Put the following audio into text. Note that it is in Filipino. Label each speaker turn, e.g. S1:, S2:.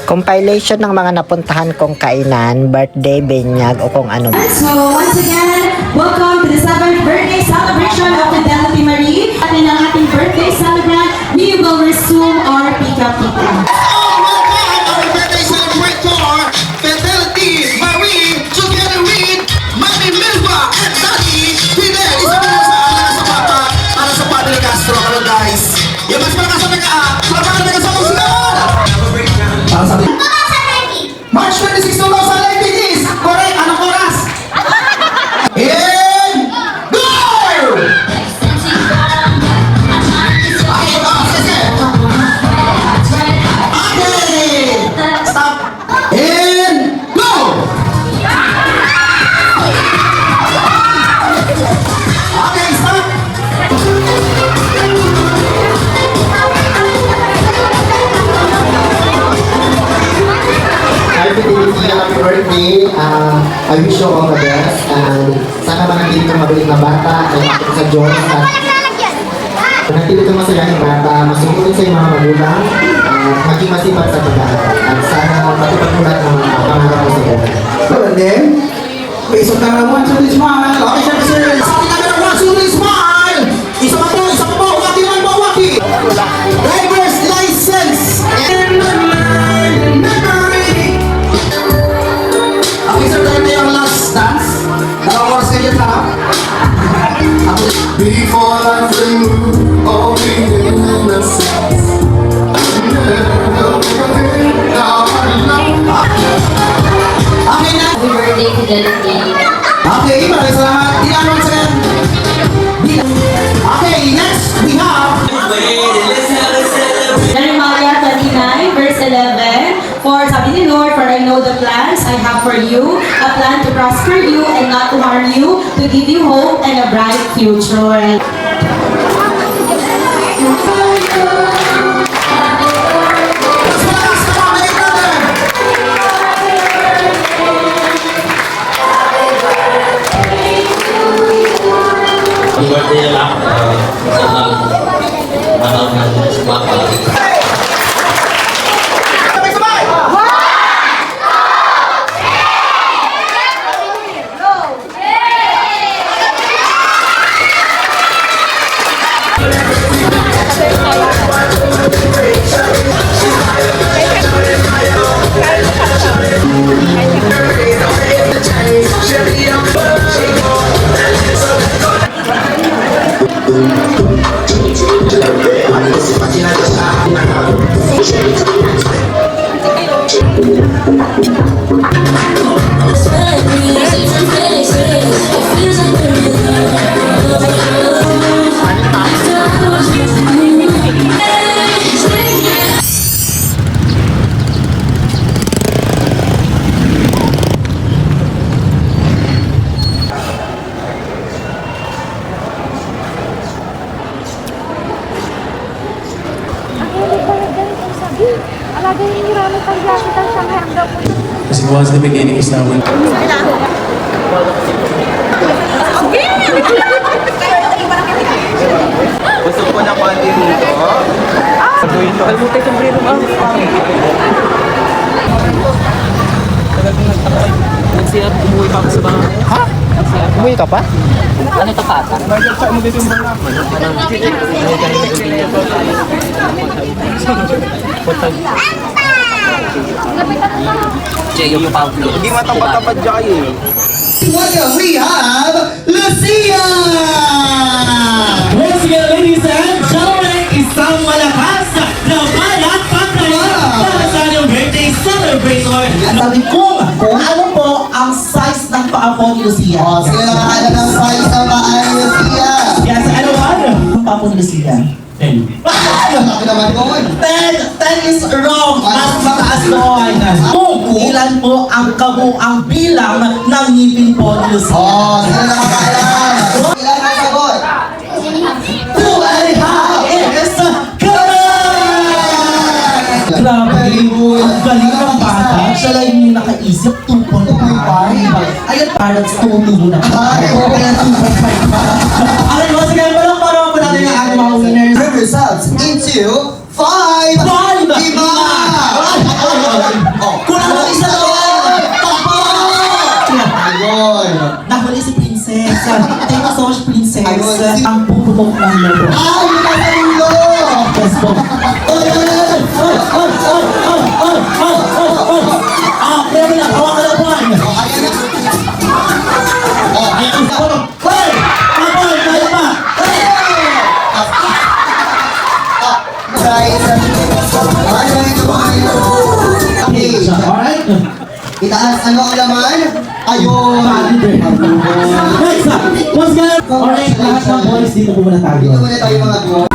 S1: Compilation ng mga napuntahan kong kainan, birthday, binyag, o kung ano.
S2: So once again, welcome to the 7th birthday celebration of Fidelity Marie. At in ang ating birthday celebrant, we will resume our Pika Pika.
S3: Our birthday celebrator, Fidelity Marie, together with Mami Milva and Daddy Fidel. Isa po sa bata, para sa Padre Castro. Hello guys. Yung mas malakas sa mga sigawan. Para sa March 26, 2019 is correct. Anong oras? And go! Okay, stop. And go! Okay, stop. Happy birthday. I wish you all the best. And sana manatili kang mabait na bata. Ay ako sa Diyos. At manatili kang masayang bata. Masunurin sa iyong mga magulang. Maging masipag sa pag-aaral. At sana matupad mo lahat ng mga pangarap mo sa buhay. So, and then, face of camera, 1, 2, 3, smile. Okay, sir. Sa ating camera, 1, 2, 3, smile. Isa pa po, isa pa po. Waki man po, waki. Driver's license. And memory. Okay, sir, tayo na yung last dance. Dalawang oras kayo sa harap. Before I remove all the innocence. Okay na.
S4: Happy birthday, Fidelity.
S3: Okay, maraming salamat. I-announce yan. Okay, next we have
S2: Jeremiah 29 verse 11. For sabi ni Lord, for I know the plans I have for you, a plan to prosper you and not to harm you, to give you hope and a bright future.
S3: mas malakas na mga brother.
S5: Happy birthday lang. Sana mataon natin sa bata.
S3: Sabay-sabay!
S6: Because it was the beginning, is now.
S7: Gusto ko na konti dito. Kalbutay kong brero mo. Nagsiyap, umuwi pa ako sa bahay.
S1: Ha? Umuwi ka pa?
S4: Ano ito pa ata?
S5: Cheyo yung Pablo.
S7: Hindi matapad-tapad dyan kayo eh.
S3: Welcome, we have Lucia!
S8: Once again, ladies and gentlemen, isang malakas na balat para sa inyong birthday celebration.
S3: At sabi ko,
S8: Kung ano po ang size ng paa po ni Lucia?
S3: sila nakakala ng size sa paan ni Lucia.
S8: Yes, ano ba? Ang paa po ni Lucia? 10.
S3: Laki naman doon.
S8: 10 is wrong. Mas mataas doon. Kung ilan po ang kabuang bilang ng ngipin po ni Lucia?
S3: Sila nakakaalam. Ilan ang sagot?
S8: 2 and a half is correct! Grabe, ang galing ng bata. Siya lang yung nakaisip, 2.5. Ayun, parang tumutubo na.
S3: Ay, okay na 2.5 pa.
S8: Alright, once again, parang po natin yung ating mga winners.
S3: Results into 5.
S8: Five!
S3: Diba?
S8: Kulang ang isa doon! Takbo!
S3: Ayun.
S8: Nahuli si Princess. Thank you so much, Princess.
S3: Ayun.
S8: Ang puputok ng lobo.
S3: Ay, yung nasa ulo!
S8: Yes po. Kaya mo lang, hawakan na po.
S3: Ayan na.
S8: Ayan ang sabon. Hoy! Kapal, kaya pa!
S3: Guys, ayun ito mga okay.
S8: Alright?
S3: Itaas, ano ang laman? Ayun.
S8: Next up! Once again, alright, lahat ng boys dito po muna tayo.
S3: Dito muna tayo mga boy.